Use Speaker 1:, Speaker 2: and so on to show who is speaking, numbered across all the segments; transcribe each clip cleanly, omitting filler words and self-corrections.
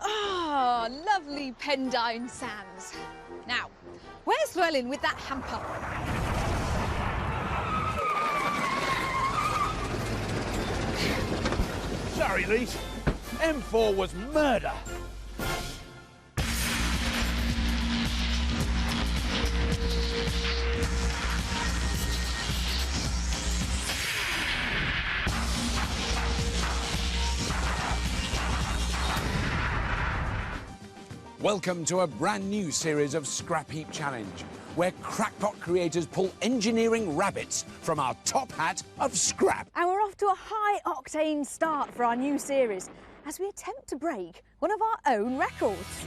Speaker 1: Ah, lovely Pendine Sands. Now, where's Llewellyn with that hamper?
Speaker 2: Sorry, Lise. M4 was murder.
Speaker 3: Welcome to a brand new series of Scrap Heap Challenge, where crackpot creators pull engineering rabbits from our top hat of scrap.
Speaker 4: And we're off to a high-octane start for our new series as we attempt to break one of our own records.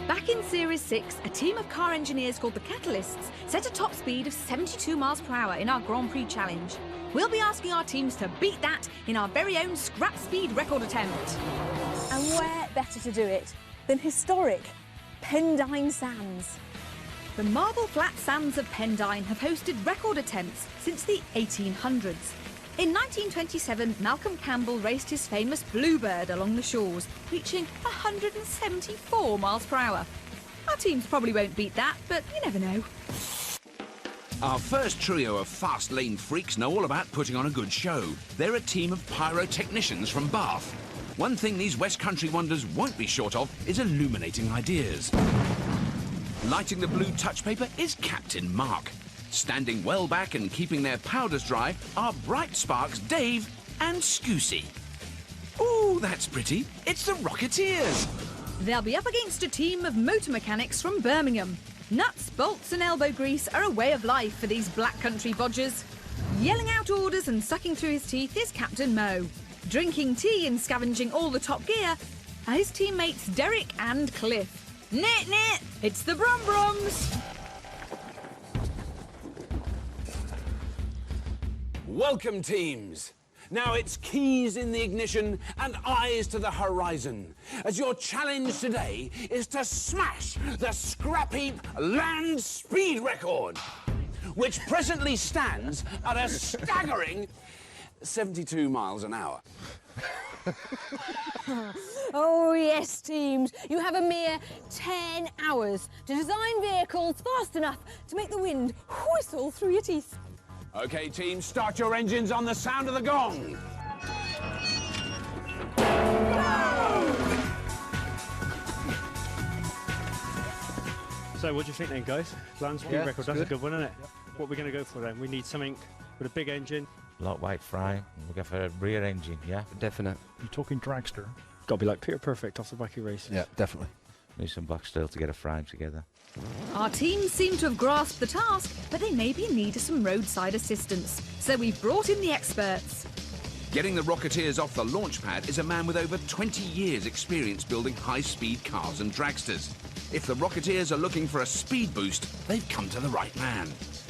Speaker 5: Back in Series 6, a team of car engineers called the Catalysts set a top speed of 72 miles per hour in our Grand Prix challenge. We'll be asking our teams to beat that in our very own scrap speed record attempt.
Speaker 4: And where better to do it than historic Pendine Sands?
Speaker 5: The marble flat sands of Pendine have hosted record attempts since the 1800s. In 1927, Malcolm Campbell raced his famous Bluebird along the shores, reaching 174 miles per hour. Our teams probably won't beat that, but you never know.
Speaker 3: Our first trio of fast lane freaks know all about putting on a good show. They're a team of pyrotechnicians from Bath. One thing these West Country wonders won't be short of is illuminating ideas. Lighting the blue touch paper is Captain Mark. Standing well back and keeping their powders dry are Bright Sparks Dave and Scoosey. Ooh, that's pretty. It's the Rocketeers.
Speaker 5: They'll be up against a team of motor mechanics from Birmingham. Nuts, bolts and elbow grease are a way of life for these Black Country bodgers. Yelling out orders and sucking through his teeth is Captain Mo. Drinking tea and scavenging all the top gear are his teammates Derek and Cliff. Knit, knit, it's the Brum Brums.
Speaker 3: Welcome, teams. Now it's keys in the ignition and eyes to the horizon, as your challenge today is to smash the Scrap Heap land speed record, which presently stands at a staggering 72 miles an hour.
Speaker 4: Oh yes, teams, you have a mere 10 hours to design vehicles fast enough to make the wind whistle through your teeth.
Speaker 3: OK, teams, start your engines on the sound of the gong.
Speaker 6: So what do you think then, guys? Land speed record, that's a good one, isn't it? Yep. What are we going to go for then? We need something with a big engine.
Speaker 7: Lightweight frame. We'll go for a rear engine, yeah?
Speaker 8: Definite.
Speaker 9: You're talking dragster.
Speaker 6: Got to be like Peter Perfect off the Wacky Races.
Speaker 9: Yeah, definitely.
Speaker 7: Need some box steel to get a frame together.
Speaker 5: Our teams seem to have grasped the task, but they may be in need of some roadside assistance. So we've brought in the experts.
Speaker 3: Getting the Rocketeers off the launch pad is a man with over 20 years' experience building high-speed cars and dragsters. If the Rocketeers are looking for a speed boost, they've come to the right man.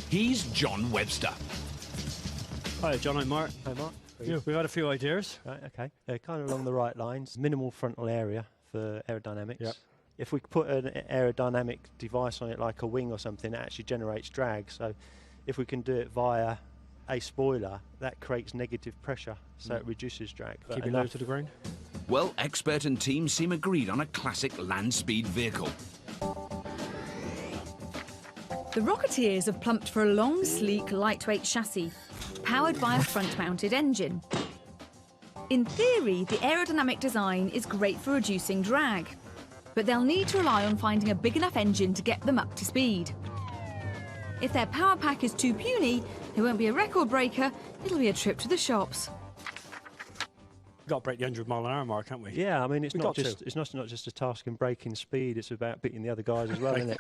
Speaker 3: He's John Webster.
Speaker 6: Hi, John, I'm Mark.
Speaker 8: Hi, Mark.
Speaker 6: Yeah, we've had a few ideas.
Speaker 8: Right, okay. Kind of along the right lines. Minimal frontal area for aerodynamics.
Speaker 6: Yep.
Speaker 8: If we put an aerodynamic device on it, like a wing or something, it actually generates drag. So if we can do it via a spoiler, that creates negative pressure, so it reduces drag.
Speaker 6: Keep it low to the ground.
Speaker 3: Well, expert and team seem agreed on a classic land speed vehicle.
Speaker 5: The Rocketeers have plumped for a long, sleek, lightweight chassis, powered by a front-mounted engine. In theory, the aerodynamic design is great for reducing drag, but they'll need to rely on finding a big enough engine to get them up to speed. If their power pack is too puny, it won't be a record breaker, it'll be a trip to the shops.
Speaker 6: We've got to break the 100-mile-an-hour mark, haven't we?
Speaker 8: Yeah, I mean, it's not just a task in braking speed, it's about beating the other guys as well, isn't it?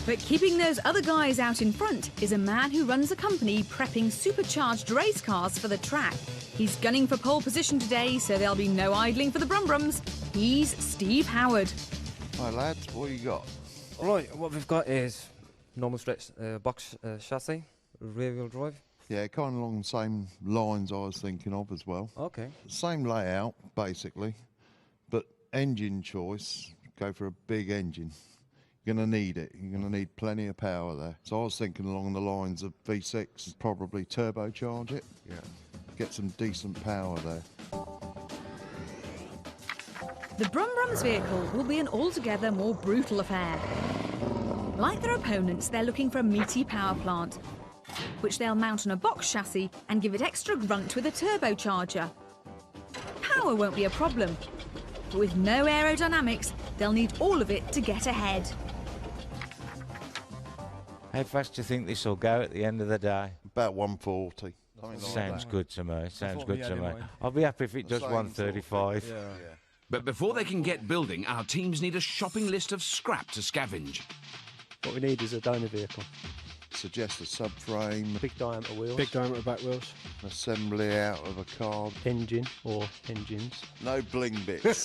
Speaker 5: But keeping those other guys out in front is a man who runs a company prepping supercharged race cars for the track. He's gunning for pole position today, so there'll be no idling for the Brum Brums. He's Steve Howard.
Speaker 10: Hi lads, what you got?
Speaker 11: Alright, what we've got is normal stretch box chassis, rear wheel drive.
Speaker 10: Yeah, kind of along the same lines I was thinking of as well.
Speaker 11: Okay.
Speaker 10: Same layout, basically, but engine choice, go for a big engine. You're going to need it. You're going to need plenty of power there. So I was thinking along the lines of V6, probably turbocharge it. Yeah. Get some decent power there.
Speaker 5: The Brumbrums vehicle will be an altogether more brutal affair. Like their opponents, they're looking for a meaty power plant, which they'll mount on a box chassis and give it extra grunt with a turbocharger. Power won't be a problem, but with no aerodynamics, they'll need all of it to get ahead.
Speaker 7: How fast do you think this will go at the end of the day?
Speaker 10: About 140.
Speaker 7: Sounds good to me. Sounds good to me. I'll be happy if it does 135.
Speaker 10: Yeah.
Speaker 3: But before they can get building, our teams need a shopping list of scrap to scavenge.
Speaker 8: What we need is a donor vehicle.
Speaker 10: Suggest a subframe,
Speaker 8: Big diameter wheels.
Speaker 6: Big diameter back wheels.
Speaker 10: assembly out of a car.
Speaker 8: Engine or engines.
Speaker 10: No bling bits.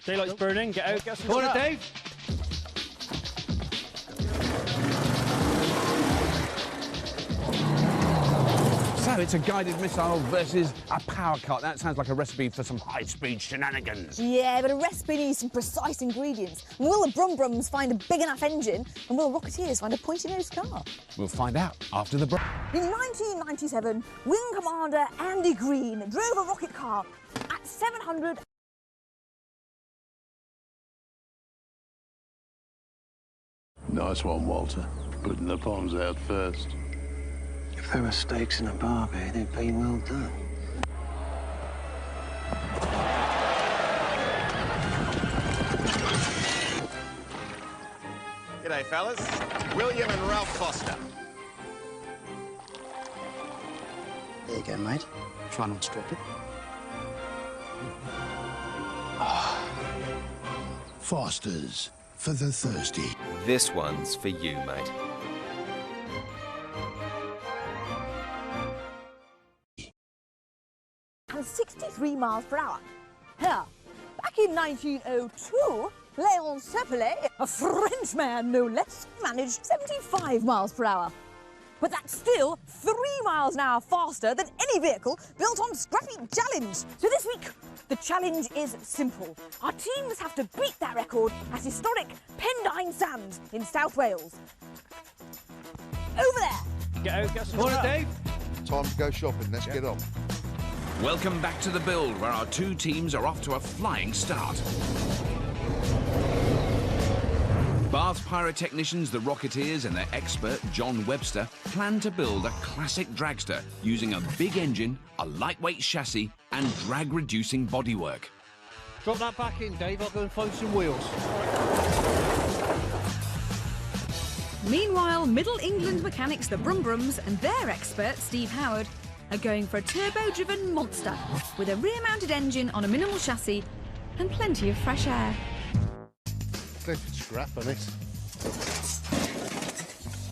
Speaker 6: Daylight's burning. Get out. Get some
Speaker 2: Go on,
Speaker 6: scrap.
Speaker 2: Dave. So it's a guided missile versus a power cut. That sounds like a recipe for some high-speed shenanigans.
Speaker 4: Yeah, but a recipe needs some precise ingredients. And will the Brumbrums find a big enough engine? And will the Rocketeers find a pointy-nosed car?
Speaker 2: We'll find out after the break.
Speaker 4: In 1997, Wing Commander Andy Green drove a rocket car at 700...
Speaker 9: Nice one, Walter. Putting the bombs out first.
Speaker 12: If there were steaks in a barbie, they'd be well done.
Speaker 13: G'day, fellas. William and Ralph Foster.
Speaker 12: There you go, mate. Try not to drop it.
Speaker 9: Foster's for the thirsty.
Speaker 14: This one's for you, mate.
Speaker 4: and 63 miles per hour. Here, back in 1902, Léon Zeppelin, a Frenchman no less, managed 75 miles per hour. But that's still 3 miles an hour faster than any vehicle built on Scrappy Challenge. So this week, the challenge is simple. Our teams have to beat that record at historic Pendine Sands in South Wales. Over there.
Speaker 6: Get out, get some
Speaker 2: Morning, Dave.
Speaker 10: Time to go shopping. Let's get on.
Speaker 3: Welcome back to the build, where our two teams are off to a flying start. Bath pyrotechnicians, the Rocketeers, and their expert, John Webster, plan to build a classic dragster using a big engine, a lightweight chassis, and drag-reducing bodywork.
Speaker 2: Drop that back in, Dave. I'll go and find some wheels.
Speaker 5: Meanwhile, Middle England mechanics, the Brumbrums, and their expert, Steve Howard, are going for a turbo-driven monster with a rear-mounted engine on a minimal chassis and plenty of fresh air.
Speaker 9: Plenty of scrap on it.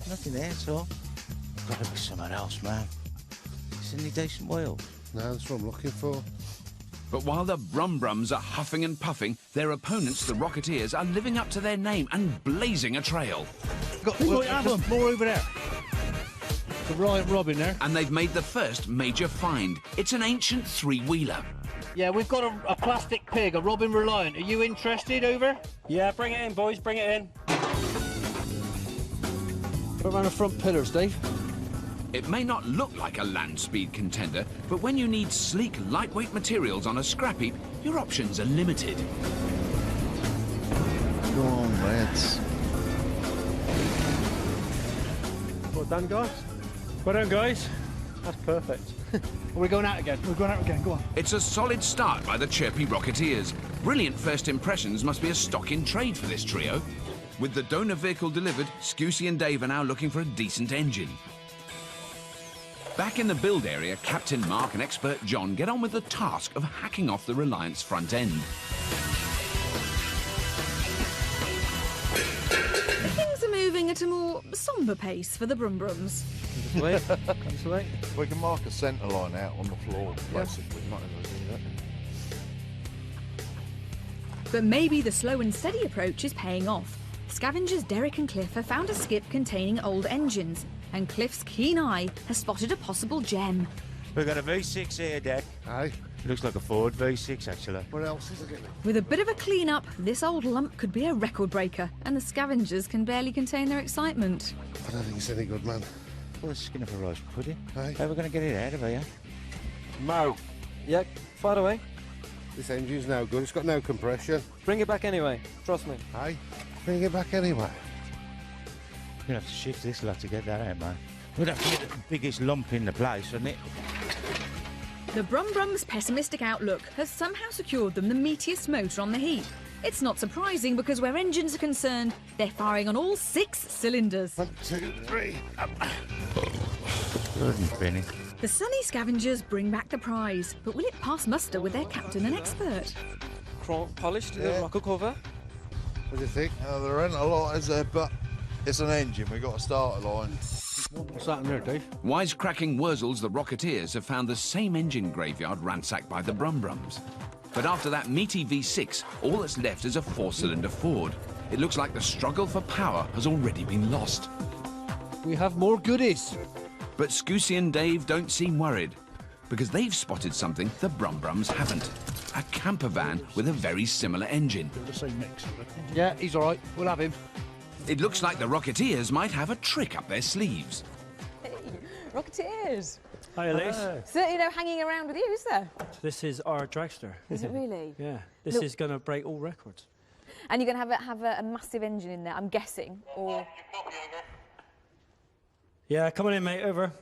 Speaker 7: Nothing there at all. Gotta be somewhere else, man. Is any decent wheels?
Speaker 9: No, that's what I'm looking for.
Speaker 3: But while the Brumbrums are huffing and puffing, their opponents, the Rocketeers, are living up to their name and blazing a trail.
Speaker 2: More over there. The Riot Robin there.
Speaker 3: And they've made the first major find. It's an ancient three-wheeler.
Speaker 2: Yeah, we've got a plastic pig, a Robin Reliant. Are you interested, over?
Speaker 6: Yeah, bring it in, boys, bring it in.
Speaker 2: Put around the front pillars, Dave.
Speaker 3: It may not look like a land speed contender, but when you need sleek, lightweight materials on a scrap heap, your options are limited.
Speaker 10: Go on, lads.
Speaker 8: Well done, guys.
Speaker 6: Well done, guys.
Speaker 8: That's perfect.
Speaker 2: We're going out again. We're going out again. Go on.
Speaker 3: It's a solid start by the chirpy Rocketeers. Brilliant first impressions must be a stock in trade for this trio. With the donor vehicle delivered, Scusi and Dave are now looking for a decent engine. Back in the build area, Captain Mark and expert John get on with the task of hacking off the Reliance front end.
Speaker 5: Things are moving at a more sombre pace for the Brumbrums.
Speaker 10: We can mark a centre line out on the floor, basically. Not that.
Speaker 5: But maybe the slow and steady approach is paying off. Scavengers Derek and Cliff have found a skip containing old engines, and Cliff's keen eye has spotted a possible gem.
Speaker 7: We've got a V6 here, Dad.
Speaker 9: Aye.
Speaker 7: Looks like a Ford V6, actually.
Speaker 9: What else is it?
Speaker 5: With a bit of a clean-up, this old lump could be a record breaker, and the scavengers can barely contain their excitement.
Speaker 9: I don't think it's any good, man.
Speaker 7: Well, the skin of a rice pudding.
Speaker 9: Aye.
Speaker 7: How are we going to get it out of here?
Speaker 11: Mo. Yeah, fire away.
Speaker 15: This engine's no good. It's got no compression.
Speaker 11: Bring it back anyway. Trust me.
Speaker 15: Hey, bring it back anyway.
Speaker 7: You're going to have to shift this lot to get that out, man. We'd have to get the biggest lump in the place, wouldn't it?
Speaker 5: The Brum Brum's pessimistic outlook has somehow secured them the meatiest motor on the heap. It's not surprising because where engines are concerned, they're firing on all 6 cylinders.
Speaker 15: 1, 2, 3.
Speaker 7: Benny.
Speaker 5: The Sunny Scavengers bring back the prize, but will it pass muster with their captain and expert?
Speaker 11: Polished rocker cover.
Speaker 15: What do you think?
Speaker 10: There ain't a lot, is there? But it's an engine. We've got a starter line.
Speaker 2: What's that in there, Dave?
Speaker 3: Wisecracking Wurzels, the Rocketeers, have found the same engine graveyard ransacked by the Brum Brums. But after that meaty V6, all that's left is a 4-cylinder Ford. It looks like the struggle for power has already been lost.
Speaker 2: We have more goodies.
Speaker 3: But Scousy and Dave don't seem worried, because they've spotted something the Brum Brums haven't. A camper van with a very similar engine.
Speaker 2: The same mix. Yeah, he's all right. We'll have him.
Speaker 3: It looks like the Rocketeers might have a trick up their sleeves.
Speaker 4: Hey, Rocketeers.
Speaker 6: Hi, Elise.
Speaker 4: Certainly no hanging around with you, is there?
Speaker 6: This is our dragster.
Speaker 4: Is it really?
Speaker 6: Yeah. This is going to break all records.
Speaker 4: And you're going to have a massive engine in there, I'm guessing, or...
Speaker 6: Yeah, come on in, mate. Over.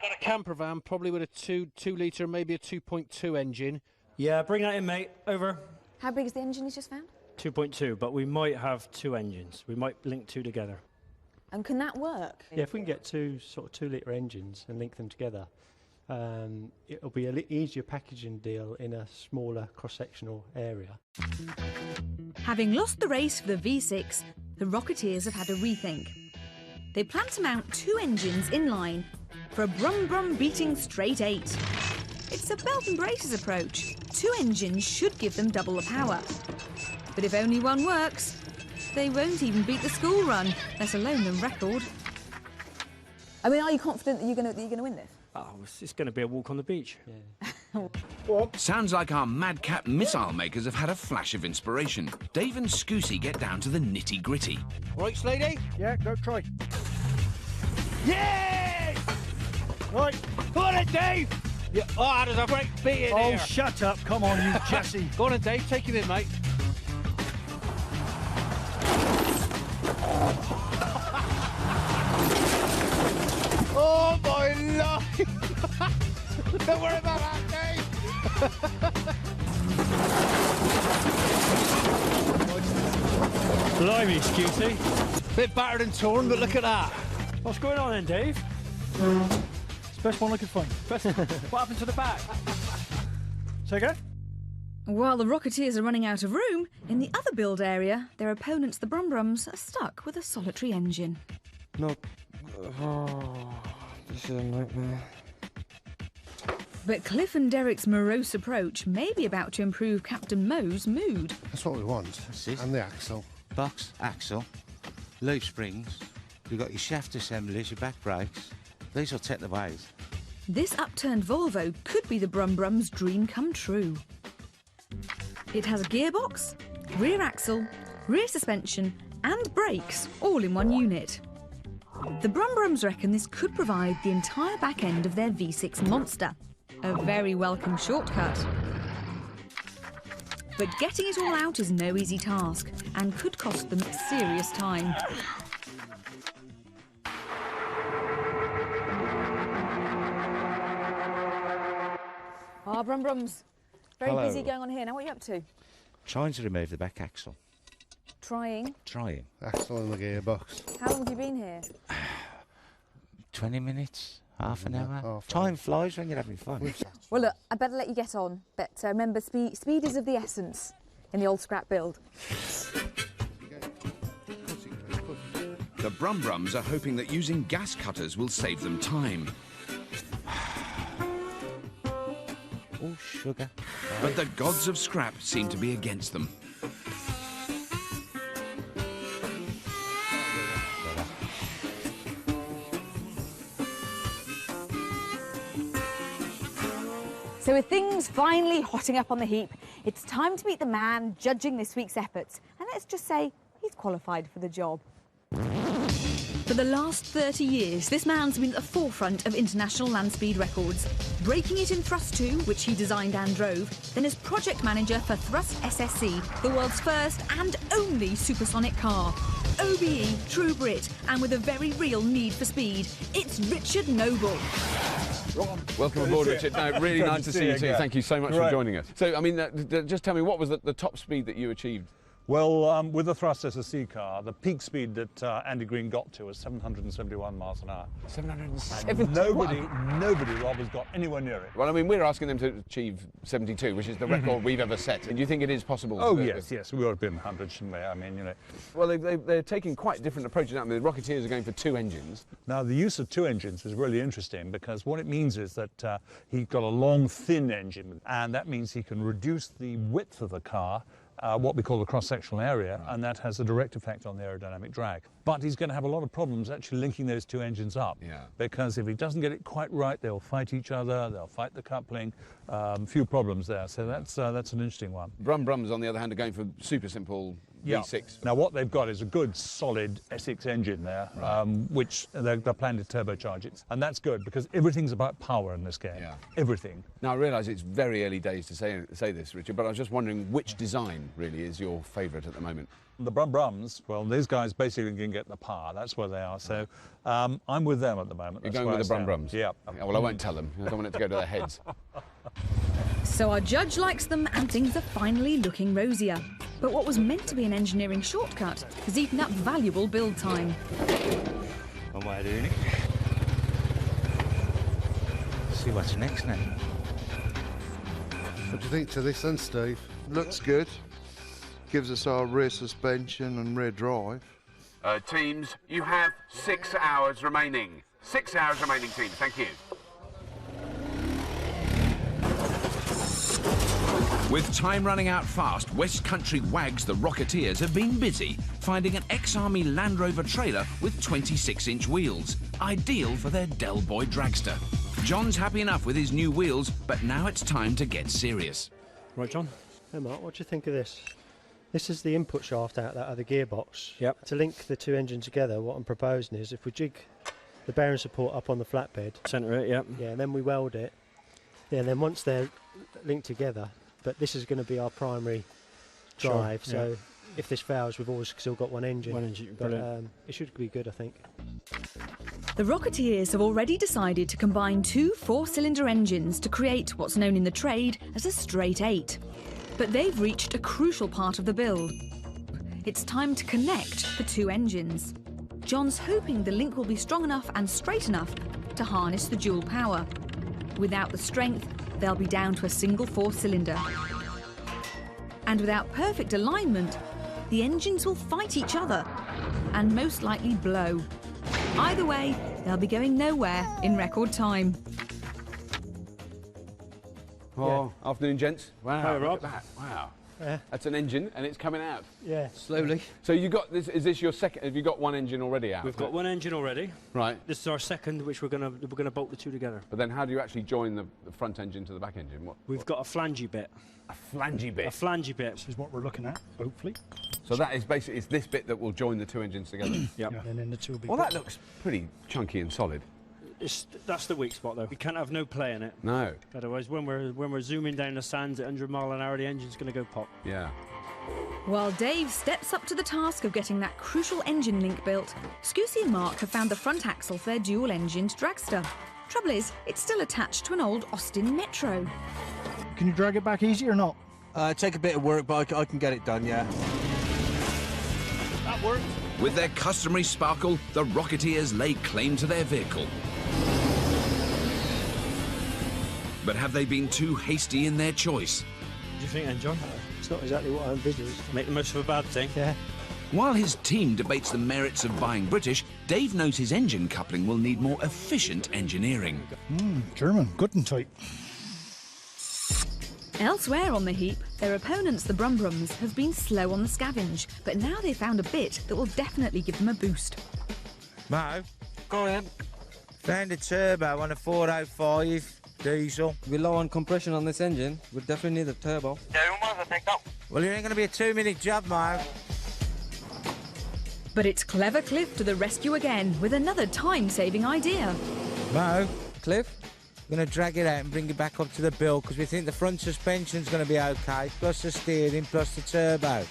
Speaker 2: Got a camper van, probably with a 2-litre, maybe a 2.2 engine.
Speaker 6: Yeah, bring that in, mate. Over.
Speaker 4: How big is the engine you just found?
Speaker 6: 2.2, but we might have 2 engines. We might link 2 together.
Speaker 4: And can that work?
Speaker 8: Yeah, if we can get 2 sort of 2-litre engines and link them together, it'll be an easier packaging deal in a smaller cross-sectional area.
Speaker 5: Having lost the race for the V6, the Rocketeers have had a rethink. They plan to mount 2 engines in line for a Brum Brum beating straight 8. It's a belt and braces approach. 2 engines should give them double the power. But if only one works, they won't even beat the school run, let alone the record.
Speaker 4: I mean, are you confident that you're going to win this?
Speaker 6: Oh, it's going to be a walk on the beach.
Speaker 8: Yeah.
Speaker 3: Sounds like our madcap missile makers have had a flash of inspiration. Dave and Scousy get down to the nitty-gritty.
Speaker 2: Right, Slady? Yeah, go try. Yes! Right, go on it, Dave! Yeah. Oh, there's a great bit in here. Oh, shut up. Come on, you Jesse. Go on, Dave. Take it in, mate. Oh, my life. Don't worry about that, Dave.
Speaker 6: Blimey, Scousy.
Speaker 2: Bit battered and torn, but look at that.
Speaker 6: What's going on then, Dave?
Speaker 2: It's the best one I could find. What happened to the back? Say again?
Speaker 5: While the Rocketeers are running out of room, in the other build area, their opponents, the Brum Brums, are stuck with a solitary engine.
Speaker 11: No. Oh, this is a nightmare.
Speaker 5: But Cliff and Derek's morose approach may be about to improve Captain Mo's mood.
Speaker 15: That's what we want.
Speaker 7: That's it.
Speaker 15: And the axle.
Speaker 7: Box, axle, leaf springs. You've got your shaft assemblies, your back brakes. These will take the weight.
Speaker 5: This upturned Volvo could be the Brum Brums' dream come true. It has a gearbox, rear axle, rear suspension and brakes all in one unit. The Brum Brums reckon this could provide the entire back end of their V6 monster. A very welcome shortcut. But getting it all out is no easy task and could cost them serious time.
Speaker 4: Ah, Brum Brums. Very
Speaker 7: Hello.
Speaker 4: busy going on here. Now, what are you up to?
Speaker 7: Trying to remove the back axle.
Speaker 4: Trying.
Speaker 7: Trying.
Speaker 15: Axle and the gearbox.
Speaker 4: How long have you been here?
Speaker 7: 20 minutes, half an hour.
Speaker 15: half
Speaker 7: Time flies when you're having fun.
Speaker 4: Well, look, I better let you get on. But remember, speed is of the essence in the old scrap build.
Speaker 3: The Brum Brums are hoping that using gas cutters will save them time.
Speaker 7: Oh, sugar.
Speaker 3: But the gods of scrap seem to be against them.
Speaker 4: So with things finally hotting up on the heap, it's time to meet the man judging this week's efforts. And let's just say he's qualified for the job.
Speaker 5: For the last 30 years, this man's been at the forefront of international land speed records, breaking it in Thrust 2, which he designed and drove, then as project manager for Thrust SSC, the world's first and only supersonic car. OBE, true Brit, and with a very real need for speed, it's Richard Noble.
Speaker 16: Welcome aboard, Richard. No, really nice to see you too. Thank you so much for joining us. So, I mean, just tell me, what was the top speed that you achieved?
Speaker 17: Well, with the Thrust SSC car, the peak speed that Andy Green got to was 771 miles an hour.
Speaker 16: 771?
Speaker 17: Nobody, Rob, has got anywhere near it.
Speaker 16: Well, I mean, we're asking them to achieve 72, which is the record we've ever set. And do you think it is possible?
Speaker 17: Oh, yes, we ought to be in the hundreds, shouldn't we? I mean, you know.
Speaker 16: Well, they're taking quite different approaches, aren't they? The Rocketeers are going for 2 engines.
Speaker 17: Now, the use of 2 engines is really interesting because what it means is that he's got a long, thin engine, and that means he can reduce the width of the car, what we call the cross-sectional area, and that has a direct effect on the aerodynamic drag. But he's going to have a lot of problems actually linking those 2 engines up, because if he doesn't get it quite right, they'll fight each other, they'll fight the coupling, few problems there. So that's an interesting one.
Speaker 16: Brum Brums, on the other hand, are going for super simple V6.
Speaker 17: Now what they've got is a good solid S6 engine there, which they're planning to turbocharge it, and that's good because everything's about power in this game. Everything.
Speaker 16: Now I realise it's very early days to say this, Richard, but I was just wondering which design really is your favourite at the moment.
Speaker 17: The Brum Brums, well, these guys basically can get the power. That's where they are. So I'm with them at the moment.
Speaker 16: You're going with the Brum Brums?
Speaker 17: Yeah.
Speaker 16: Well, I won't tell them. I don't want it to go to their heads.
Speaker 5: So our judge likes them and things are finally looking rosier. But what was meant to be an engineering shortcut has eaten up valuable build time.
Speaker 7: One way of doing it. See what's next now.
Speaker 15: What do you think to this then, Steve?
Speaker 10: Looks good. Gives us our rear suspension and rear drive.
Speaker 3: Teams, you have 6 hours remaining. 6 hours remaining, teams. Thank you. With time running out fast, West Country wags the Rocketeers have been busy finding an ex-Army Land Rover trailer with 26-inch wheels, ideal for their Del Boy dragster. John's happy enough with his new wheels, but now it's time to get serious.
Speaker 6: Right, John?
Speaker 8: Hey, Mark, what do you think of this? This is the input shaft out of the gearbox. Yep. To link the 2 engines together, what I'm proposing is if we jig the bearing support up on the flatbed.
Speaker 6: Centre it, yep.
Speaker 8: Yeah, and then we weld it. Yeah, and then once they're linked together, but this is going to be our primary drive, so if this fails, we've always still got 1 engine.
Speaker 6: 1 engine,
Speaker 8: but
Speaker 6: brilliant.
Speaker 8: It should be good, I think.
Speaker 5: The Rocketeers have already decided to combine 2 4-cylinder engines to create what's known in the trade as a straight 8. But they've reached a crucial part of the build. It's time to connect the 2 engines. John's hoping the link will be strong enough and straight enough to harness the dual power. Without the strength, they'll be down to a single 4-cylinder. And without perfect alignment, the engines will fight each other and most likely blow. Either way, they'll be going nowhere in record time.
Speaker 16: Oh, afternoon, gents. Wow,
Speaker 6: Hi,
Speaker 16: look
Speaker 6: Rob.
Speaker 16: at that. Wow. That's an engine, and it's coming out.
Speaker 8: Yeah.
Speaker 11: Slowly.
Speaker 16: So you got this? Is this your second? Have you got 1 engine already out?
Speaker 6: We've got 1 engine already.
Speaker 16: Right.
Speaker 6: This is our second, which we're gonna bolt the 2 together.
Speaker 16: But then, how do you actually join the front engine to the back engine?
Speaker 6: We've got a flangey bit.
Speaker 16: A flangey bit.
Speaker 6: A flangey bit.
Speaker 2: This is what we're looking at, hopefully.
Speaker 16: So that is basically it's this bit that will join the 2 engines together.
Speaker 6: Yep.
Speaker 2: And then the 2 will be.
Speaker 16: Well, that looks pretty chunky and solid.
Speaker 6: That's the weak spot, though. We can't have no play in it.
Speaker 16: No.
Speaker 6: Otherwise, when we're zooming down the sands at 100 mile an hour, the engine's going to go pop.
Speaker 16: Yeah.
Speaker 5: While Dave steps up to the task of getting that crucial engine link built, Scusi and Mark have found the front axle for their dual-engined dragster. Trouble is, it's still attached to an old Austin Metro.
Speaker 2: Can you drag it back easy or not?
Speaker 18: Take a bit of work, but I can get it done, yeah.
Speaker 2: That worked.
Speaker 3: With their customary sparkle, the Rocketeers lay claim to their vehicle. But have they been too hasty in their choice?
Speaker 6: What do you think then, John?
Speaker 8: It's not exactly what I envisaged.
Speaker 6: Make the most of a bad thing.
Speaker 8: Yeah.
Speaker 3: While his team debates the merits of buying British, Dave knows his engine coupling will need more efficient engineering.
Speaker 2: German, guten Tag.
Speaker 5: Elsewhere on the heap, their opponents, the Brum Brums, have been slow on the scavenge, but now they've found a bit that will definitely give them a boost.
Speaker 7: Mo,
Speaker 11: Go ahead.
Speaker 7: found a turbo on a 405 diesel.
Speaker 11: We're low on compression on this engine. We definitely need a turbo.
Speaker 7: Well, it ain't going to be a 2-minute job, Mo.
Speaker 5: But it's clever Cliff to the rescue again with another time-saving idea.
Speaker 7: Mo, Cliff, we're going to drag it out and bring it back up to the bill because we think the front suspension's going to be OK, plus the steering, plus the turbo.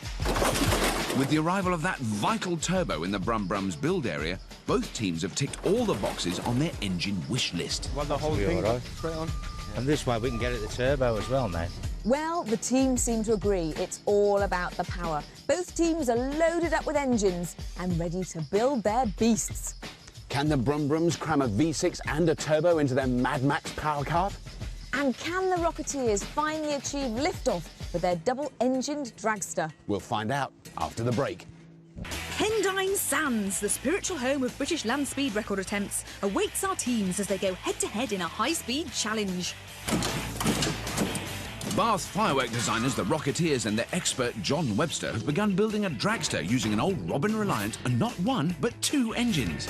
Speaker 3: With the arrival of that vital turbo in the Brum Brums build area, both teams have ticked all the boxes on their engine wish list.
Speaker 8: Want the whole thing straight on?
Speaker 7: And this way we can get at the turbo as well now.
Speaker 4: Well, the teams seem to agree it's all about the power. Both teams are loaded up with engines and ready to build their beasts.
Speaker 16: Can the Brum Brums cram a V6 and a turbo into their Mad Max power cart?
Speaker 4: And can the Rocketeers finally achieve liftoff with their double-engined dragster?
Speaker 16: We'll find out after the break.
Speaker 5: Pendine Sands, the spiritual home of British land speed record attempts, awaits our teams as they go head-to-head in a high-speed challenge.
Speaker 3: Bath firework designers, the Rocketeers, and their expert John Webster have begun building a dragster using an old Robin Reliant and not one, but two engines.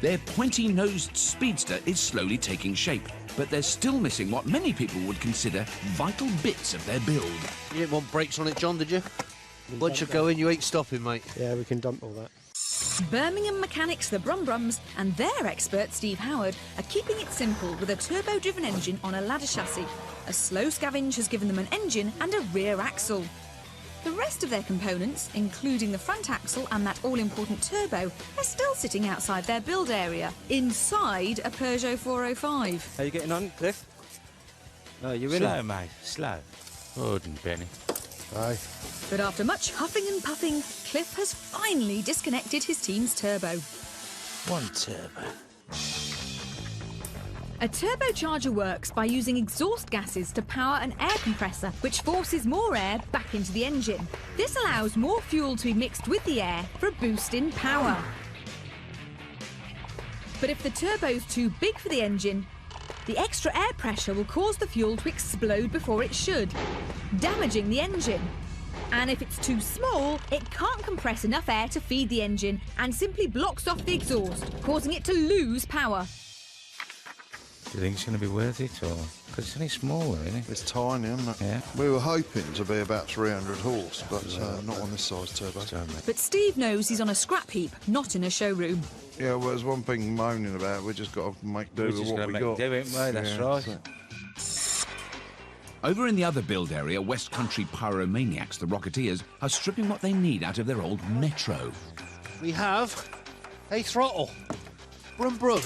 Speaker 3: Their pointy-nosed speedster is slowly taking shape, but they're still missing what many people would consider vital bits of their build.
Speaker 18: You didn't want brakes on it, John, did you? Once you go in, you ain't stopping, mate.
Speaker 8: Yeah, we can dump all that.
Speaker 5: Birmingham mechanics, the Brum Brums, and their expert Steve Howard are keeping it simple with a turbo-driven engine on a ladder chassis. A slow scavenge has given them an engine and a rear axle. The rest of their components, including the front axle and that all-important turbo, are still sitting outside their build area, inside a Peugeot 405.
Speaker 8: How are you getting on, Cliff? No, you're in
Speaker 7: Slow,
Speaker 8: it.
Speaker 7: mate, slow. Gordon, Benny.
Speaker 8: Aye.
Speaker 5: But after much huffing and puffing, Cliff has finally disconnected his team's turbo.
Speaker 7: One turbo.
Speaker 5: A turbocharger works by using exhaust gases to power an air compressor, which forces more air back into the engine. This allows more fuel to be mixed with the air for a boost in power. But if the turbo's too big for the engine, the extra air pressure will cause the fuel to explode before it should, damaging the engine. And if it's too small, it can't compress enough air to feed the engine and simply blocks off the exhaust, causing it to lose power.
Speaker 7: Do you think it's going to be worth it, or...? Because it's only smaller, isn't it?
Speaker 10: It's tiny, isn't it?
Speaker 7: Yeah.
Speaker 10: We were hoping to be about 300 horse, but not on this size turbo.
Speaker 5: But Steve knows he's on a scrap heap, not in a showroom.
Speaker 10: Yeah, well, there's one thing moaning about. We just got to make do with what we got.
Speaker 7: Do it, mate, that's right.
Speaker 3: Over in the other build area, West Country pyromaniacs, the Rocketeers, are stripping what they need out of their old Metro.
Speaker 18: We have a throttle. Brum brum.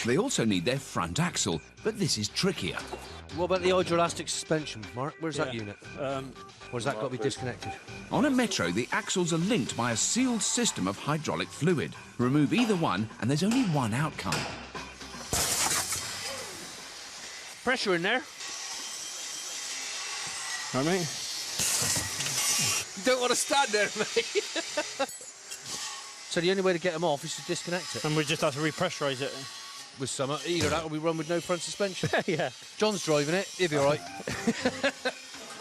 Speaker 3: They also need their front axle, but this is trickier.
Speaker 18: What about the hydroelastic suspension, Mark? Where's that unit? Where's that got to be disconnected?
Speaker 3: On a Metro, the axles are linked by a sealed system of hydraulic fluid. Remove either one, and there's only one outcome.
Speaker 6: Pressure in there. I mean,
Speaker 18: You don't want to stand there, mate. So the only way to get them off is to disconnect it.
Speaker 6: and we just have to repressurise it.
Speaker 18: With some, either that or we run with no front suspension.
Speaker 6: Yeah.
Speaker 18: John's driving it, he'll be all right.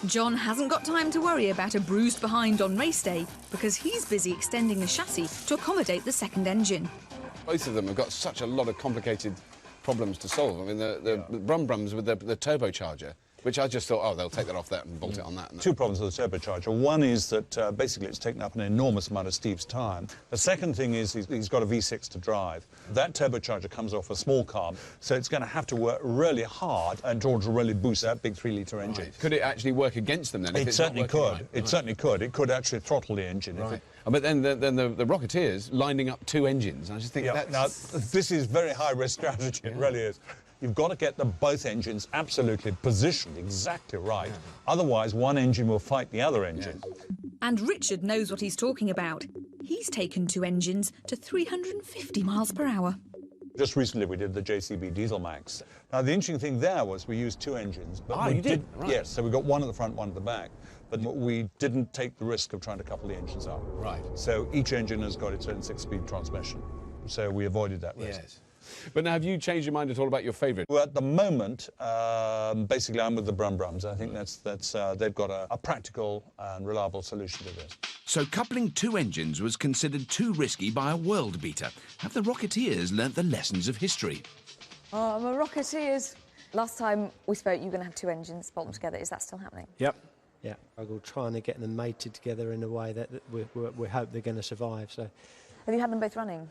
Speaker 5: John hasn't got time to worry about a bruised behind on race day because he's busy extending the chassis to accommodate the second engine.
Speaker 16: Both of them have got such a lot of complicated problems to solve. I mean, the Brum Brums with the turbocharger, which I just thought, oh, they'll take that off that and bolt it on that.
Speaker 17: Two problems with the turbocharger. One is that basically it's taken up an enormous amount of Steve's time. The second thing is he's got a V6 to drive. That turbocharger comes off a small carb, so it's going to have to work really hard in order to really boost that big 3-litre engine.
Speaker 16: Right. Could it actually work against them then?
Speaker 17: It certainly could. It certainly could. It could actually throttle the engine.
Speaker 16: Right. But then the Rocketeers lining up two engines. I just think that's...
Speaker 17: Now, this is very high-risk strategy. It really is. You've got to get both engines absolutely positioned exactly right. Otherwise, one engine will fight the other engine.
Speaker 5: And Richard knows what he's talking about. He's taken two engines to 350 miles per hour.
Speaker 17: Just recently, we did the JCB Diesel Max. Now, the interesting thing there was we used two engines. But
Speaker 16: you did? Right.
Speaker 17: Yes, so we got one at the front, one at the back. But we didn't take the risk of trying to couple the engines up.
Speaker 16: Right.
Speaker 17: So each engine has got its own 6-speed transmission. So we avoided that risk.
Speaker 16: Yes. But now, have you changed your mind at all about your favourite?
Speaker 17: Well, at the moment, basically, I'm with the Brum Brums. I think they've got a practical and reliable solution to this.
Speaker 3: So coupling two engines was considered too risky by a world beater. Have the Rocketeers learnt the lessons of history?
Speaker 4: Oh, I'm a Rocketeers. Last time we spoke, you were going to have two engines, bolt them together. Is that still happening?
Speaker 8: Yep. Yeah, we're trying to get them mated together in a way that we hope they're going to survive. So,
Speaker 4: Have you had them both running?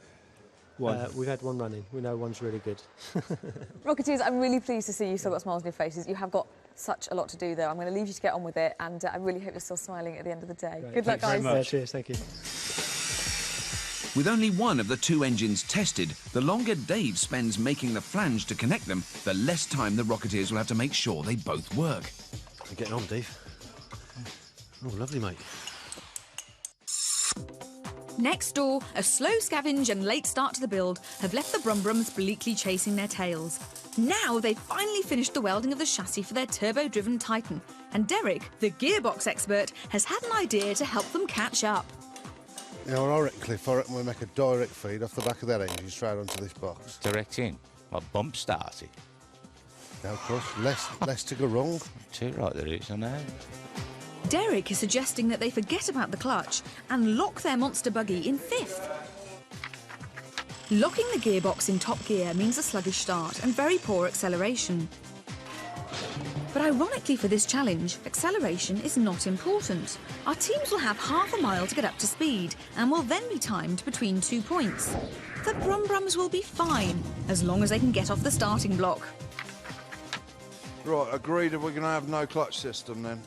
Speaker 8: we've had one running. We know one's really good.
Speaker 4: Rocketeers, I'm really pleased to see you still got smiles on your faces. You have got such a lot to do, though. I'm going to leave you to get on with it, and I really hope you're still smiling at the end of the day.
Speaker 8: Great.
Speaker 4: Good luck,
Speaker 8: Thanks
Speaker 4: guys.
Speaker 8: very much. Cheers, thank you.
Speaker 3: With only one of the 2 engines tested, the longer Dave spends making the flange to connect them, the less time the Rocketeers will have to make sure they both work.
Speaker 18: You're getting on, Dave. Oh, lovely, mate.
Speaker 5: Next door, a slow scavenge and late start to the build have left the Brumbrums bleakly chasing their tails. Now they've finally finished the welding of the chassis for their turbo-driven Titan, and Derek, the gearbox expert, has had an idea to help them catch up.
Speaker 15: You know, I reckon, Cliff, I reckon we make a direct feed off the back of that engine straight onto this box.
Speaker 7: Direct in? What, bump started?
Speaker 15: No, of course, less to go wrong.
Speaker 7: Too right there is, I know.
Speaker 5: Derek is suggesting that they forget about the clutch and lock their monster buggy in 5th. Locking the gearbox in top gear means a sluggish start and very poor acceleration. But ironically for this challenge, acceleration is not important. Our teams will have half a mile to get up to speed and will then be timed between 2 points. The Brumbrums will be fine, as long as they can get off the starting block.
Speaker 10: Right, agreed if we're going to have no clutch system then.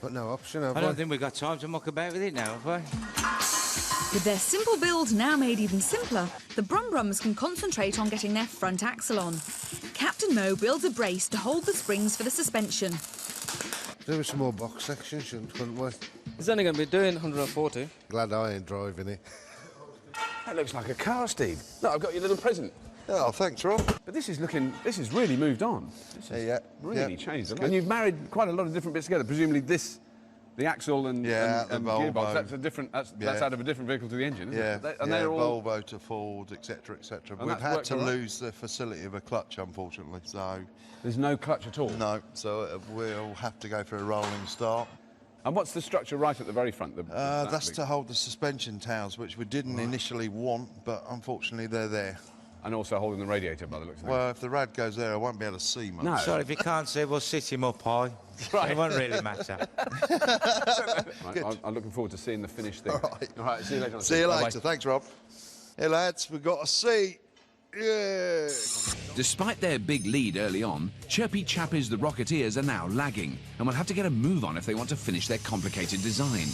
Speaker 15: But no option, have
Speaker 7: I don't think we've got time to muck about with it now, have we?
Speaker 5: With their simple build now made even simpler, the Brumbrums can concentrate on getting their front axle on. Captain Mo builds a brace to hold the springs for the suspension.
Speaker 15: There was some more box sections, shouldn't we?
Speaker 11: He's only going to be doing 140.
Speaker 15: Glad I ain't driving it.
Speaker 16: That looks like a car, Steve. Look, I've got your little present.
Speaker 10: Oh, thanks, Rob.
Speaker 16: But this is really moved on. This is really changed. And you've married quite a lot of different bits together. Presumably the axle and gearbox, that's out of a different vehicle to the engine, isn't it? And they're all
Speaker 10: Volvo to Ford, etc., etc.
Speaker 16: And
Speaker 10: We've
Speaker 16: that's
Speaker 10: had
Speaker 16: worked
Speaker 10: to
Speaker 16: all right?
Speaker 10: lose the facility of a clutch, unfortunately, so...
Speaker 16: There's no clutch at all?
Speaker 10: No, so we'll have to go for a rolling start.
Speaker 16: And what's the structure right at the very front?
Speaker 10: That's to hold the suspension towers, which we didn't initially want, but unfortunately they're there.
Speaker 16: And also holding the radiator by the looks of it.
Speaker 10: Well, if the rad goes there, I won't be able to see much.
Speaker 7: No. Sorry, if you can't see, we'll sit him up high.
Speaker 16: Right.
Speaker 7: It won't really matter.
Speaker 16: Right, I'm looking forward to seeing the finished thing.
Speaker 10: All
Speaker 16: right, see you later.
Speaker 10: See you
Speaker 16: Bye-bye.
Speaker 10: later. Thanks, Rob. Hey, lads, we've got a seat. Yeah.
Speaker 3: Despite their big lead early on, Chirpy Chappies the Rocketeers are now lagging and will have to get a move on if they want to finish their complicated design.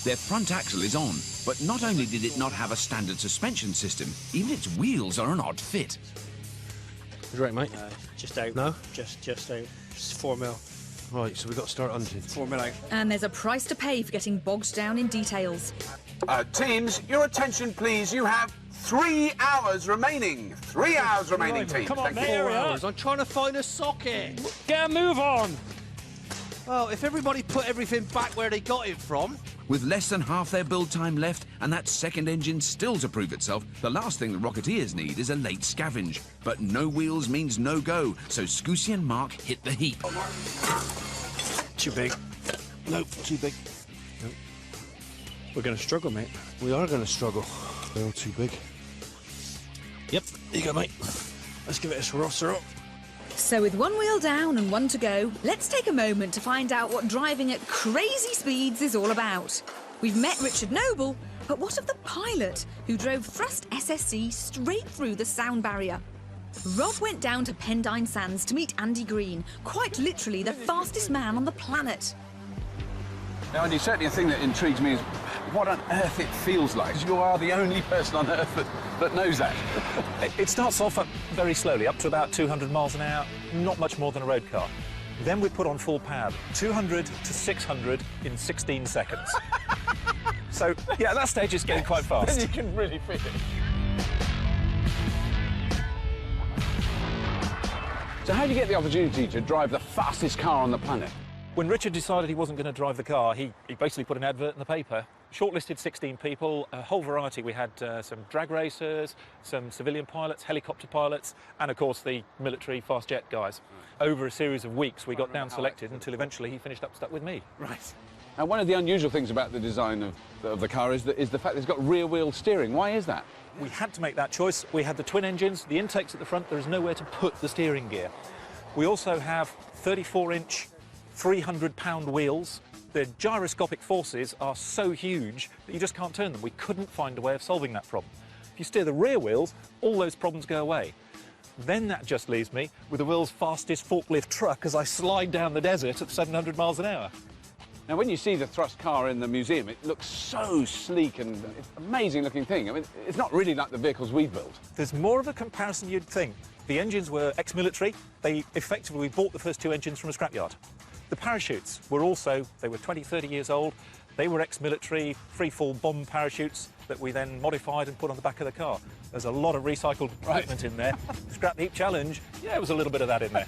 Speaker 3: Their front axle is on, but not only did it not have a standard suspension system, even its wheels are an odd fit.
Speaker 18: Right, mate?
Speaker 6: Just out.
Speaker 18: No?
Speaker 6: Just out. Just 4 mil.
Speaker 18: Right, so we've got to start hunting.
Speaker 6: 4 mil out.
Speaker 5: And there's a price to pay for getting bogged down in details.
Speaker 3: Teams, your attention, please. You have 3 hours remaining. 3 hours remaining, teams.
Speaker 6: Come on,
Speaker 3: Thank you.
Speaker 6: 4 hours. I'm trying to find a socket. Get a move on. Well, if everybody put everything back where they got it from...
Speaker 3: With less than half their build time left and that second engine still to prove itself, the last thing the Rocketeers need is a late scavenge. But no wheels means no go, so Scoosy and Mark hit the heap.
Speaker 6: Too big. Nope, too big. Nope. We're going to struggle, mate.
Speaker 18: We are going to struggle.
Speaker 15: They're all too big.
Speaker 6: Yep, here you go, mate. Let's give it a swirl, swirl.
Speaker 5: So with one wheel down and one to go, let's take a moment to find out what driving at crazy speeds is all about. We've met Richard Noble, but what of the pilot who drove Thrust SSC straight through the sound barrier? Rob went down to Pendine Sands to meet Andy Green, quite literally the fastest man on the planet.
Speaker 16: Now, Andy, certainly a thing that intrigues me is what on earth it feels like. You are the only person on earth that knows that.
Speaker 19: It starts off very slowly, up to about 200 miles an hour, not much more than a road car. Then we put on full power, 200 to 600 in 16 seconds. So, yeah, at that stage it's getting quite fast.
Speaker 16: Then you can really feel it. So how do you get the opportunity to drive the fastest car on the planet?
Speaker 19: When Richard decided he wasn't going to drive the car, he basically put an advert in the paper, shortlisted 16 people, a whole variety. We had some drag racers, some civilian pilots, helicopter pilots, and of course the military fast jet guys. Over a series of weeks we got down selected until eventually he finished up stuck with me.
Speaker 16: Right. And one of the unusual things about the design of the car is the fact that it's got rear wheel steering. Why is that?
Speaker 19: We had to make that choice. We had the twin engines, the intakes at the front, there is nowhere to put the steering gear. We also have 34-inch 300-pound wheels. The gyroscopic forces are so huge that you just can't turn them. We couldn't find a way of solving that problem. If you steer the rear wheels, all those problems go away. Then that just leaves me with the world's fastest forklift truck as I slide down the desert at 700 miles an hour.
Speaker 16: Now, when you see the thrust car in the museum, it looks so sleek and it's an amazing-looking thing. I mean, it's not really like the vehicles we've built.
Speaker 19: There's more of a comparison you'd think. The engines were ex-military. They effectively bought the first 2 engines from a scrapyard. The parachutes were also, they were 20, 30 years old. They were ex-military, free-fall bomb parachutes that we then modified and put on the back of the car. There's a lot of recycled equipment in there. Scrap heap challenge, yeah, there was a little bit of that in there.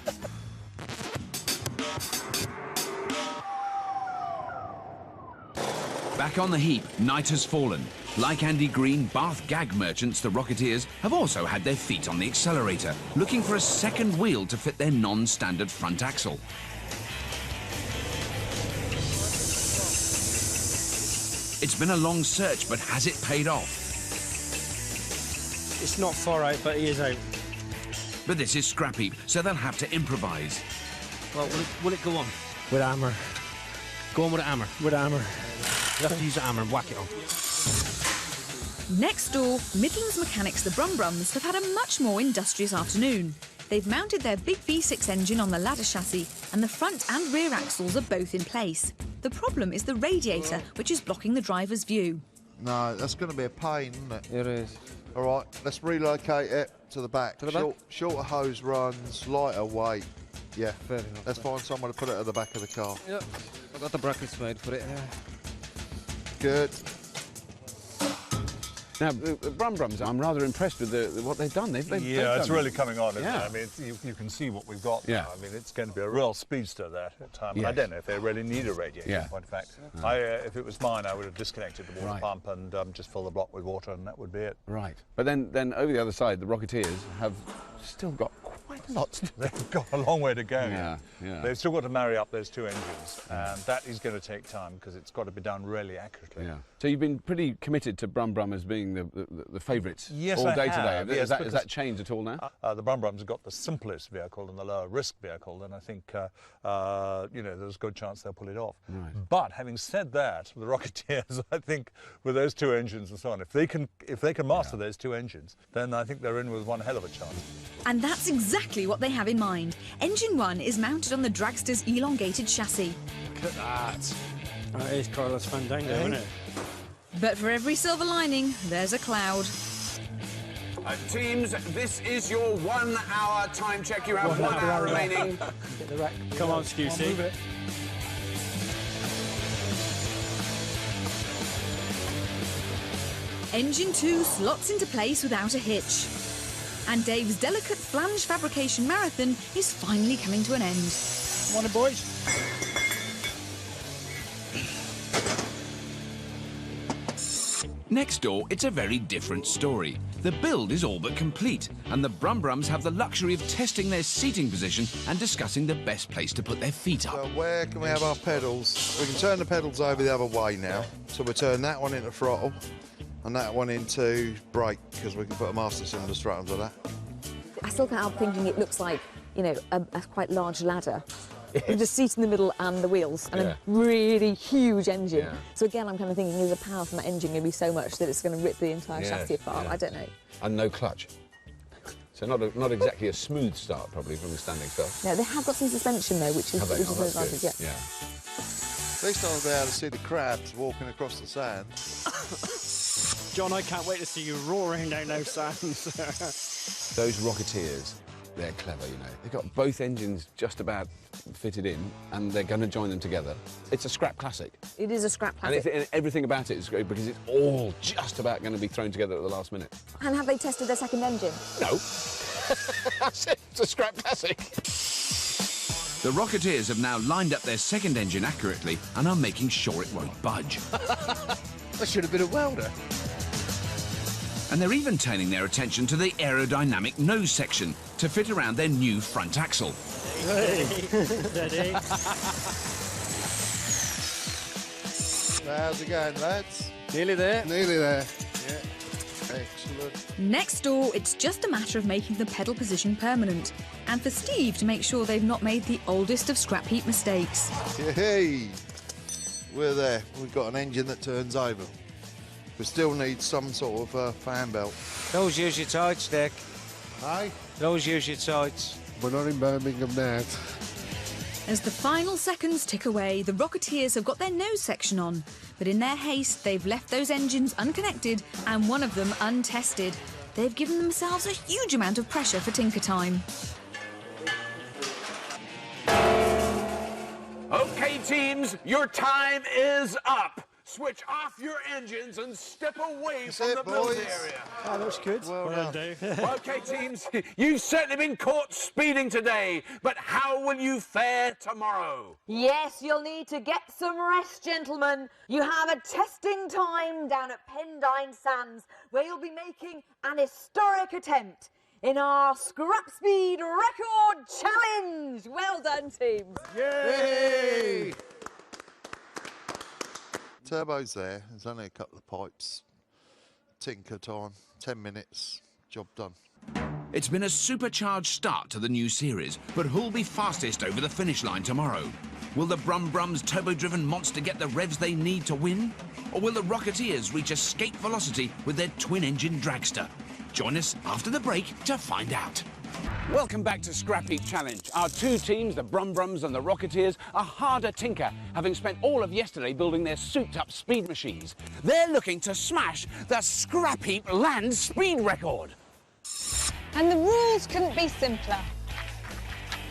Speaker 3: Back on the heap, night has fallen. Like Andy Green, Bath gag merchants, the Rocketeers, have also had their feet on the accelerator, looking for a second wheel to fit their non-standard front axle. It's been a long search, but has it paid off?
Speaker 6: It's not far out, but it is out.
Speaker 3: But this is Scrap Heap, so they'll have to improvise.
Speaker 18: Well, will it go on?
Speaker 6: With a hammer.
Speaker 18: Go on with a hammer.
Speaker 6: With a hammer.
Speaker 18: You have to use a hammer and whack it on.
Speaker 5: Next door, Midlands mechanics the Brumbrums have had a much more industrious afternoon. They've mounted their big V6 engine on the ladder chassis, and the front and rear axles are both in place. The problem is the radiator, which is blocking the driver's view.
Speaker 10: No, that's going to be a pain, isn't it?
Speaker 11: It is.
Speaker 10: All right, let's relocate it to the back.
Speaker 11: To the back?
Speaker 10: Shorter hose runs, lighter weight. Yeah,
Speaker 11: fair enough.
Speaker 10: Let's find someone to put it at the back of the car.
Speaker 11: Yep, I've got the brackets made for it.
Speaker 10: Good.
Speaker 16: Now, the Brumbrums, I'm rather impressed with what they've done. They've
Speaker 17: it's really coming on, isn't
Speaker 16: yeah.
Speaker 17: it? I mean, you can see what we've got
Speaker 16: yeah.
Speaker 17: now. I mean, it's going to be a real speedster there at time.
Speaker 16: Yes.
Speaker 17: I don't know if they really need a radiator,
Speaker 16: yeah.
Speaker 17: in point of fact. If it was mine, I would have disconnected the water pump and just fill the block with water, and that would be it.
Speaker 16: Right. But then over the other side, the Rocketeers have still got quite a lot to do.
Speaker 17: They've got a long way to go.
Speaker 16: Yeah, yeah.
Speaker 17: They've still got to marry up those 2 engines, and that is going to take time because it's got to be done really accurately.
Speaker 16: Yeah. So you've been pretty committed to Brum as being the favourites
Speaker 17: yes,
Speaker 16: all day
Speaker 17: I have.
Speaker 16: today.
Speaker 17: Yes,
Speaker 16: has that changed at all now?
Speaker 17: The Brumbrums have got the simplest vehicle and the lower risk vehicle, and I think there's a good chance they'll pull it off.
Speaker 16: Right.
Speaker 17: But having said that, the Rocketeers, I think, with those 2 engines and so on, if they can master those 2 engines, then I think they're in with one hell of a chance.
Speaker 5: And that's exactly what they have in mind. Engine 1 is mounted on the Dragster's elongated chassis.
Speaker 6: Look at that. That is Carlos Fandango, isn't it?
Speaker 5: But for every silver lining, there's a cloud.
Speaker 16: Teams, this is your 1 hour time check. You have 1 hour remaining.
Speaker 6: Get the rack. Come on, Scooty. Move it.
Speaker 5: Engine 2 slots into place without a hitch. And Dave's delicate flange fabrication marathon is finally coming to an end.
Speaker 2: Morning, boys.
Speaker 3: Next door, it's a very different story. The build is all but complete, and the Brumbrums have the luxury of testing their seating position and discussing the best place to put their feet up.
Speaker 10: So where can we have our pedals? We can turn the pedals over the other way now. So we'll turn that one into throttle and that one into brake, because we can put a master cylinder straight onto that.
Speaker 4: I still can't help thinking it looks like, a quite large ladder. With the seat in the middle and the wheels, and a really huge engine. Yeah. So again, I'm kind of thinking, is the power from that engine going to be so much that it's going to rip the entire chassis apart? I don't know.
Speaker 16: And no clutch. So not exactly a smooth start, probably, from the standing start.
Speaker 4: No, they have got some suspension, though, which is an advantage, yeah.
Speaker 10: At least I'll be able to see the crabs walking across the sand.
Speaker 6: John, I can't wait to see you roaring down those sands.
Speaker 16: Those Rocketeers, they're clever, They've got both engines just about fitted in, and they're going to join them together. It's a scrap classic.
Speaker 4: It is a scrap classic.
Speaker 16: And everything about it is great because it's all just about going to be thrown together at the last minute.
Speaker 4: And have they tested their second engine?
Speaker 16: No. It's a scrap classic.
Speaker 3: The Rocketeers have now lined up their second engine accurately and are making sure it won't budge.
Speaker 18: I should have been a welder.
Speaker 3: And they're even turning their attention to the aerodynamic nose section to fit around their new front axle.
Speaker 6: Hey, steady.
Speaker 10: How's it going, lads?
Speaker 18: Nearly there.
Speaker 10: Nearly there. Yeah.
Speaker 15: Excellent.
Speaker 5: Next door, it's just a matter of making the pedal position permanent, and for Steve to make sure they've not made the oldest of scrap heap mistakes.
Speaker 10: Hey, we're there. We've got an engine that turns over. We still need some sort of fan belt.
Speaker 7: Those use your tights, Dick.
Speaker 15: Aye?
Speaker 7: Those use your tights.
Speaker 15: We're not in Birmingham now.
Speaker 5: As the final seconds tick away, the Rocketeers have got their nose section on, but in their haste, they've left those engines unconnected and one of them untested. They've given themselves a huge amount of pressure for tinker time.
Speaker 3: OK, teams, your time is up. Switch off your engines and step away from the build area.
Speaker 2: Oh, that's good.
Speaker 15: Well done, Dave.
Speaker 3: OK, teams, you've certainly been caught speeding today, but how will you fare tomorrow?
Speaker 4: Yes, you'll need to get some rest, gentlemen. You have a testing time down at Pendine Sands, where you'll be making an historic attempt in our Scrap Speed Record Challenge. Well done, teams.
Speaker 10: Yay! Turbo's there. There's only a couple of pipes. Tinker time. 10 minutes. Job done.
Speaker 3: It's been a supercharged start to the new series, but who'll be fastest over the finish line tomorrow? Will the Brum Brums turbo-driven monster get the revs they need to win? Or will the Rocketeers reach escape velocity with their twin-engine dragster? Join us after the break to find out. Welcome back to Scrap Heap Challenge. Our two teams, the Brum Brums and the Rocketeers, are hard at tinker, having spent all of yesterday building their souped-up speed machines. They're looking to smash the Scrap Heap land speed record.
Speaker 1: And the rules couldn't be simpler.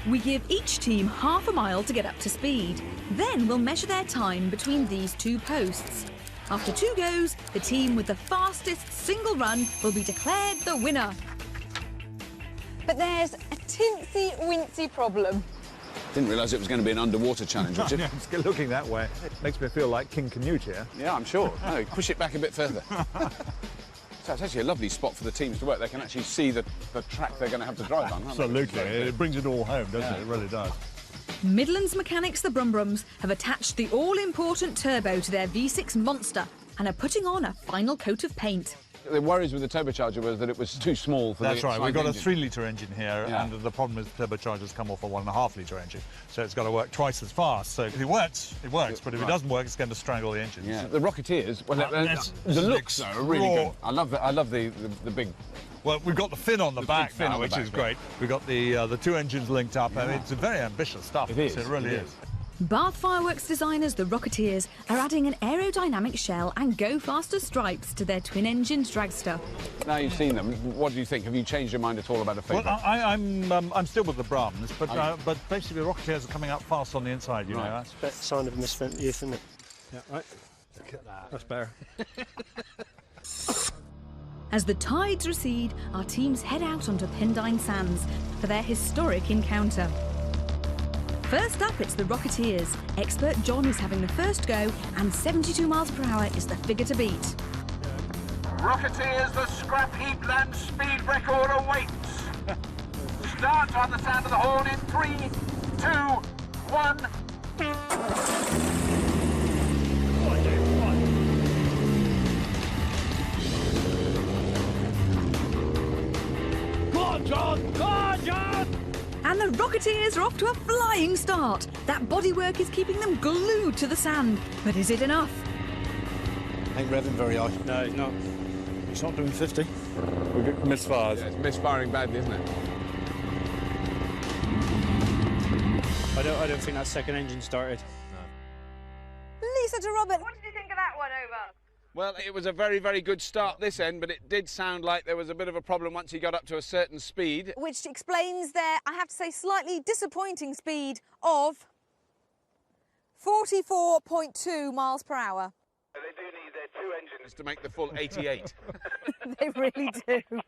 Speaker 5: We give each team half a mile to get up to speed. Then we'll measure their time between these two posts. After 2 goes, the team with the fastest single run will be declared the winner.
Speaker 1: But there's a tinsy-wincy problem.
Speaker 16: Didn't realise it was going to be an underwater challenge, Richard.
Speaker 17: Yeah, it's looking that way. Makes me feel like King Canute here.
Speaker 16: Yeah, I'm sure. No, push it back a bit further. So it's actually a lovely spot for the teams to work. They can actually see the track they're going to have to drive on.
Speaker 17: Absolutely. It brings it all home, doesn't it? It really does.
Speaker 5: Midlands Mechanics, the Brum Brums, have attached the all-important turbo to their V6 monster and are putting on a final coat of paint.
Speaker 16: The worries with the turbocharger was that it was too small for
Speaker 17: That's right. We've got
Speaker 16: engine.
Speaker 17: a 3-litre engine here, and the problem is the turbochargers come off a 1.5-litre engine, so it's got to work twice as fast. So if it works, it works, but if it doesn't work, it's going to strangle the engine.
Speaker 16: Yeah. The Rocketeers, well, the looks are really good. I love the big.
Speaker 17: Well, we've got the fin on the back now, which is great. We've got the two engines linked up. I mean, it's very ambitious stuff.
Speaker 16: It is.
Speaker 17: It really is.
Speaker 5: Bath Fireworks designers, the Rocketeers, are adding an aerodynamic shell and go faster stripes to their twin-engined dragster.
Speaker 16: Now you've seen them, what do you think? Have you changed your mind at all about a favourite?
Speaker 17: Well, I'm still with the Brums, but basically the Rocketeers are coming up fast on the inside, you know.
Speaker 8: That's a sign of misspent youth, isn't it?
Speaker 2: Yeah, right. Look at that. That's better.
Speaker 5: As the tides recede, our teams head out onto Pendine Sands for their historic encounter. First up, it's the Rocketeers. Expert John is having the first go, and 72 miles per hour is the figure to beat.
Speaker 3: Rocketeers, the Scrap Heap land speed record awaits. Start on the sound of the horn in 3, 2, 1.
Speaker 2: Go on, John! Go on, John!
Speaker 5: And the Rocketeers are off to a flying start. That bodywork is keeping them glued to the sand. But is it enough?
Speaker 2: Ain't revving very high. No, he's not. He's not doing 50.
Speaker 16: We've got misfires. Yeah, it's misfiring badly, isn't it?
Speaker 6: I don't think that second engine started.
Speaker 4: Lisa to Robert, what did you think of that one over?
Speaker 16: Well, it was a very, very good start this end, but it did sound like there was a bit of a problem once he got up to a certain speed.
Speaker 4: Which explains their, I have to say, slightly disappointing speed of 44.2 miles per hour.
Speaker 3: They do need their two engines to make the full 88.
Speaker 4: They really do.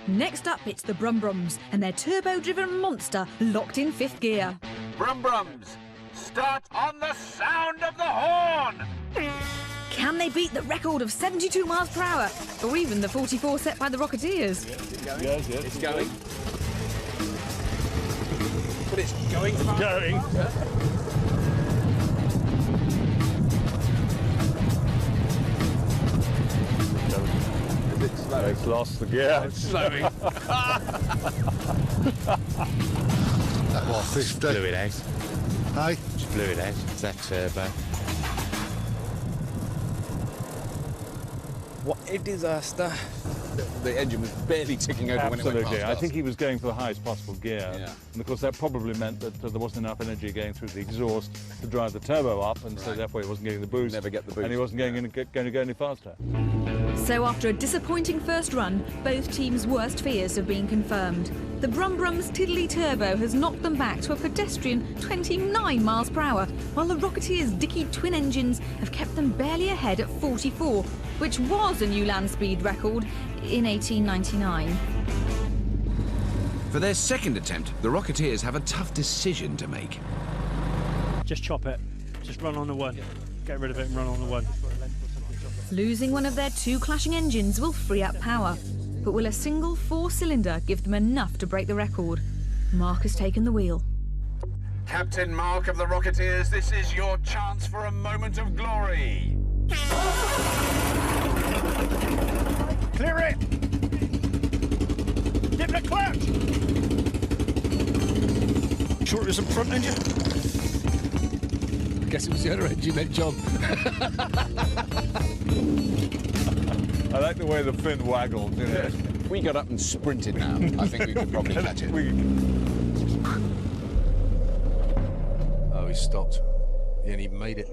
Speaker 5: Next up, it's the Brum Brums and their turbo-driven monster locked in 5th gear.
Speaker 3: Brum Brums, start on the sound of the horn!
Speaker 5: Can they beat the record of 72 miles per hour, or even the 44 set by the Rocketeers?
Speaker 16: Yes, it's going. But it's going fast.
Speaker 17: Going. lost the gear.
Speaker 16: Slowing.
Speaker 15: What, 50?
Speaker 7: Blew it out.
Speaker 15: Hey?
Speaker 7: Just blew it out. It's that turbo.
Speaker 11: What a disaster.
Speaker 16: The engine was barely ticking over when it went
Speaker 17: Absolutely.
Speaker 16: past
Speaker 17: I
Speaker 16: us.
Speaker 17: think he was going for the highest possible gear.
Speaker 16: Yeah.
Speaker 17: And of course that probably meant that there wasn't enough energy going through the exhaust to drive the turbo up, and so therefore he wasn't getting the boost.
Speaker 16: Never get the boost.
Speaker 17: And he wasn't going to go any faster.
Speaker 5: So after a disappointing first run, both teams' worst fears have been confirmed. The Brum Brum's Tiddly Turbo has knocked them back to a pedestrian 29 miles per hour, while the Rocketeers' Dickey twin engines have kept them barely ahead at 44, which was a new land speed record in 1899.
Speaker 3: For their second attempt, the Rocketeers have a tough decision to make.
Speaker 6: Just chop it. Just run on the one. Get rid of it and run on the one.
Speaker 5: Losing one of their two clashing engines will free up power, but will a single four-cylinder give them enough to break the record? Mark has taken the wheel.
Speaker 13: Captain Mark of the Rocketeers, this is your chance for a moment of glory.
Speaker 2: Clear it! Dip the clutch! Sure it was the front engine?
Speaker 16: I guess it was the other engine then, John.
Speaker 17: I like the way the fin waggled, you know.
Speaker 16: If we got up and sprinted now, I think we could probably catch it.
Speaker 18: Oh, he stopped. He ain't even made it.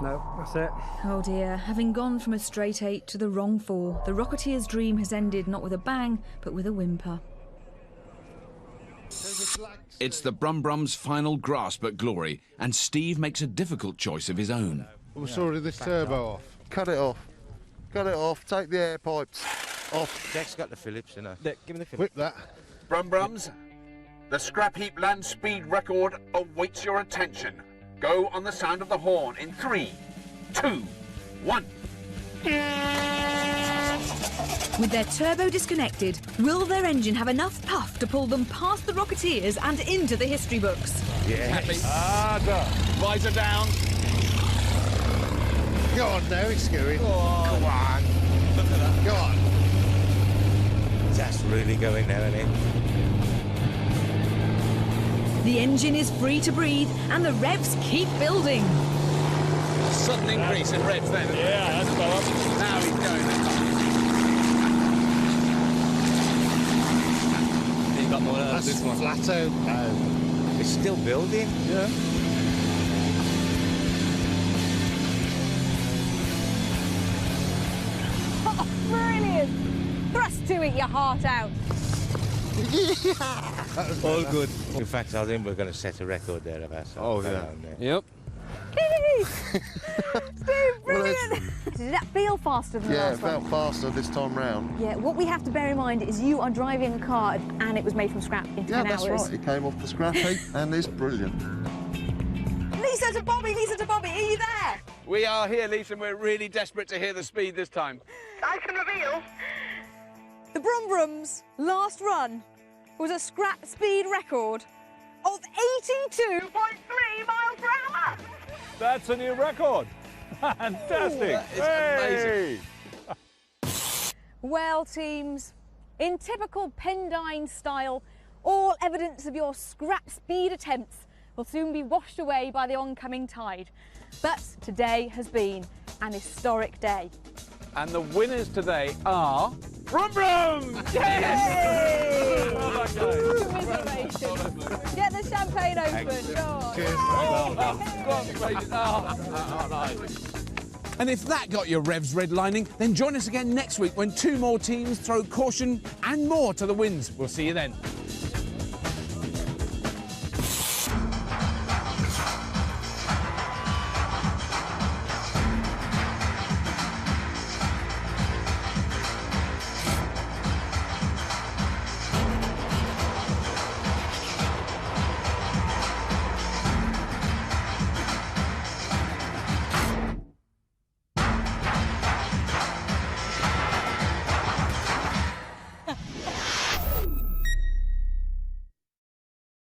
Speaker 6: No, that's it.
Speaker 5: Oh dear, having gone from a straight 8 to the wrong 4, the Rocketeers' dream has ended not with a bang, but with a whimper.
Speaker 3: It's the Brum Brum's final grasp at glory, and Steve makes a difficult choice of his own.
Speaker 15: We're sorting this turbo off. Cut it off. Cut it off. Take the air pipes off.
Speaker 7: Jack's got the Phillips, you know.
Speaker 11: Give me the
Speaker 15: Whip that.
Speaker 13: Brum Brums, the scrap heap land speed record awaits your attention. Go on the sound of the horn in 3, 2, 1.
Speaker 5: With their turbo disconnected, will their engine have enough puff to pull them past the Rocketeers and into the history books?
Speaker 7: Yes.
Speaker 16: Visor down.
Speaker 15: Go on now, it's going.
Speaker 7: Come on.
Speaker 15: Look at that. Go on.
Speaker 7: That's really going now, isn't it?
Speaker 5: The engine is free to breathe and the revs keep building.
Speaker 16: Sudden increase in revs then.
Speaker 17: Yeah, that's better.
Speaker 16: Now he's going.
Speaker 11: He got more out of
Speaker 15: That's
Speaker 11: this one.
Speaker 15: flat out.
Speaker 7: It's still building.
Speaker 15: Yeah.
Speaker 4: Oh, brilliant! Thrust to it, your heart out.
Speaker 11: All good.
Speaker 7: In fact, I think we're going to set a record there of ourselves.
Speaker 11: Oh, yeah. Yep.
Speaker 4: Steve, brilliant! Did that feel faster than the
Speaker 10: Yeah, it
Speaker 4: last one?
Speaker 10: felt faster this time round.
Speaker 4: Yeah, what we have to bear in mind is you are driving a car and it was made from scrap in 10
Speaker 10: Yeah,
Speaker 4: hours.
Speaker 10: that's right. It came off the scrap heap and it's brilliant.
Speaker 4: Lisa to Bobby, are you there?
Speaker 16: We are here, Lisa, and we're really desperate to hear the speed this time.
Speaker 4: I can reveal. The Brum Brum's last run was a scrap speed record of 82.3 miles per hour.
Speaker 17: That's a new record. Fantastic.
Speaker 16: That is
Speaker 17: amazing.
Speaker 4: Well, teams, in typical Pendine style, all evidence of your scrap speed attempts will soon be washed away by the oncoming tide. But today has been an historic day.
Speaker 16: And the winners today are... Brum Brum!
Speaker 4: Yay!
Speaker 16: Well done, guys.
Speaker 4: Commiserations. Get the champagne open.
Speaker 3: And if that got your revs redlining, then join us again next week when two more teams throw caution and more to the winds. We'll see you then.